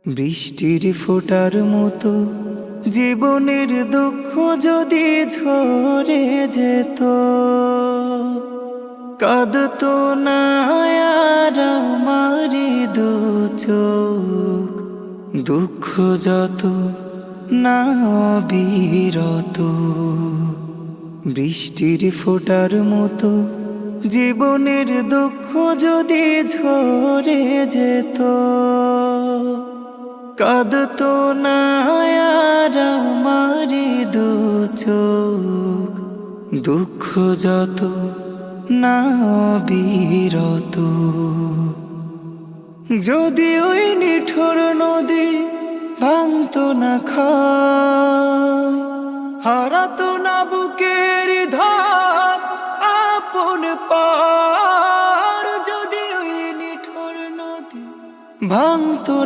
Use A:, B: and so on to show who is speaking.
A: বৃষ্টির ফোঁটার মতো জীবনের দুঃখ যদি ঝরে যেত, কাঁদতো না আর আমারি দু চোখ। দুঃখ যত না বিরত, বৃষ্টির ফোঁটার মতো জীবনের দুঃখ যদি ঝরে যেত, কাঁদতো না আর আমারি দু চোখ। দুঃখ যত না বিরত, যদি ওই নিঠুর নদী ভাঙতো না খায়, হারাতো না বুকের ধার আপন পার, যদি ওই নিঠুর নদী ভাঙতো